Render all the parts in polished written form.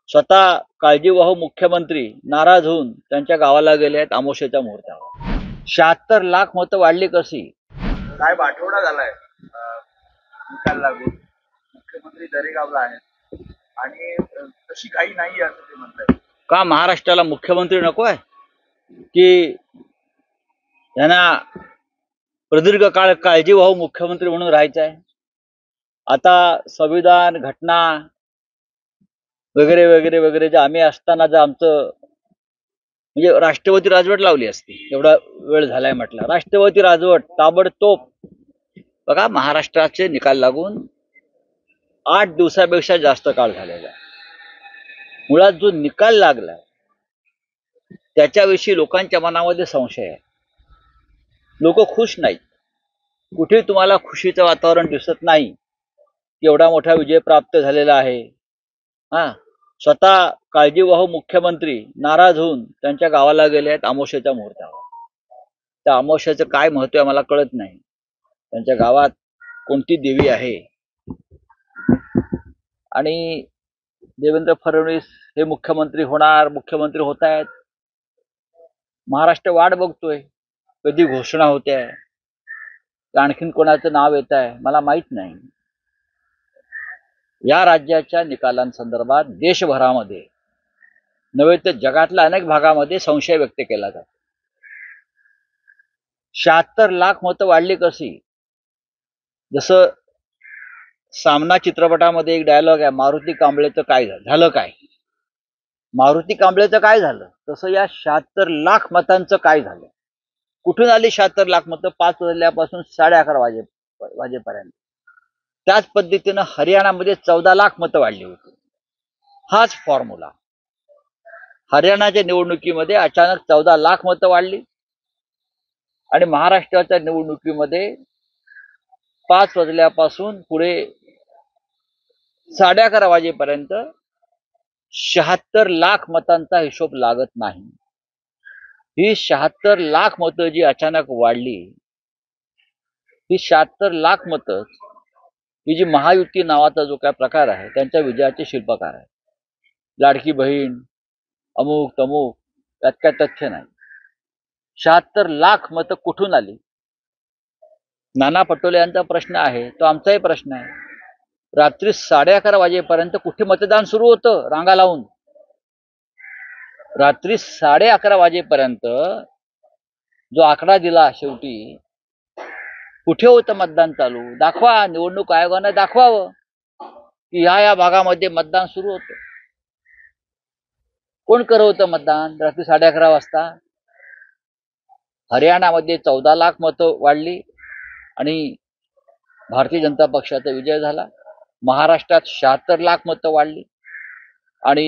स्वतः काळजीवाहू मुख्यमंत्री नाराज होऊन त्यांच्या गावाला गेले आहेत अमावस्येच्या मुहूर्तावर. 76 लाख मतं वाढली कशी? काय बाठवडा झालाय निकाल लागून मुख्यमंत्री दरेगावला आहेत आणि तशी काही नाही असं ते म्हणतात. का महाराष्ट्राला मुख्यमंत्री नको आहे की यांना प्रदीर्घ काळ काळजीवाहू मुख्यमंत्री म्हणून राहायचं आहे? आता संविधान घटना वगैरे वगैरे वगैरे जे आम्ही असताना जर आमचं म्हणजे राष्ट्रपती राजवट लावली असती, एवढा वेळ झालाय म्हटलं, राष्ट्रपती राजवट ताबडतोब. बघा महाराष्ट्राचे निकाल लागून 8 दिवसापेक्षा जास्त काळ झालेला आहे. मुळात जो निकाल लागला त्याच्याविषयी लोकांच्या मनामध्ये संशय आहे. लोक खुश नाहीत. कुठे तुम्हाला खुशीचं वातावरण दिसत नाही की एवढा मोठा विजय प्राप्त झालेला आहे. स्वतः काळजीवाहू मुख्यमंत्री नाराज होऊन त्यांच्या गावाला गेले आहेत अमावस्येच्या मुहूर्तावर. त्या अमावस्येचं काय महत्व आहे मला कळत नाही. त्यांच्या गावात कोणती देवी आहे आणि देवेंद्र फडणवीस हे मुख्यमंत्री मुख्यमंत्री होत आहेत. महाराष्ट्र वाट बघतोय कधी घोषणा होते आहे, आणखीन कोणाचं नाव येत आहे मला माहित नाही. या राज्याच्या निकालांसंदर्भात देशभरामध्ये नव्हे तर जगातल्या अनेक भागामध्ये संशय व्यक्त केला जातो. 76 लाख मतं वाढली कशी? जसं सामना चित्रपटामध्ये एक डायलॉग आहे, मारुती कांबळेचं काय झालं काय? मारुती कांबळेचं काय झालं तसं या 76 लाख मतांचं काय झालं? कुठून आली 76 लाख मतं? 5 वाजल्यापासून 11:30 वाजेपर्यंत. त्याच पद्धतीनं हरियाणामध्ये 14 लाख मतं वाढली होती. हाच फॉर्म्युला हरियाणाच्या निवडणुकीमध्ये अचानक 14 लाख मतं वाढली आणि महाराष्ट्राच्या निवडणुकीमध्ये 5 वाजल्यापासून पुढे 11:30 वाजेपर्यंत 76 लाख मतांचा हिशोब लागत नाही. ही 76 लाख मतं जी अचानक वाढली, ही 76 लाख मतं ही जी महायुती नावाचा जो काय प्रकार आहे त्यांच्या विजयाचे शिल्पकार आहे. लाडकी बहीण अमुक तमुक त्यात काय तथ्य नाही. 76 लाख मतं कुठून आली? नाना पटोले यांचा प्रश्न आहे, तो आमचाही प्रश्न आहे. रात्री 11:30 वाजेपर्यंत कुठे मतदान सुरू होतं रांगा लावून? रात्री 11:30 वाजेपर्यंत जो आकडा दिला शेवटी, कुठे होतं मतदान चालू? दाखवा, निवडणूक आयोगाने दाखवावं की या भागामध्ये मतदान सुरू होतं. कोण करत होतं मतदान रात्री 11:30 वाजता? हरियाणामध्ये 14 लाख मतं वाढली आणि भारतीय जनता पक्षाचा विजय झाला. महाराष्ट्रात 76 लाख मतं वाढली आणि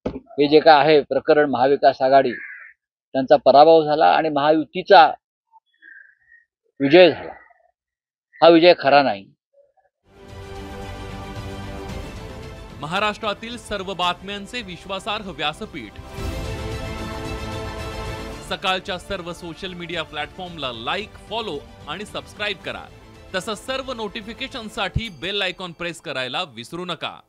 हे जे काय आहे प्रकरण महाविकास आघाडी त्यांचा पराभव झाला आणि महायुतीचा विजय झाला. हा विजय खरा नाही. महाराष्ट्रातील सर्व बातम्यांचे विश्वासार्ह व्यासपीठ, सकाळच्या सर्व सोशल मीडिया प्लॅटफॉर्मला लाईक, फॉलो आणि सबस्क्राईब करा. तसंच सर्व नोटिफिकेशनसाठी बेल आयकॉन प्रेस करायला विसरू नका.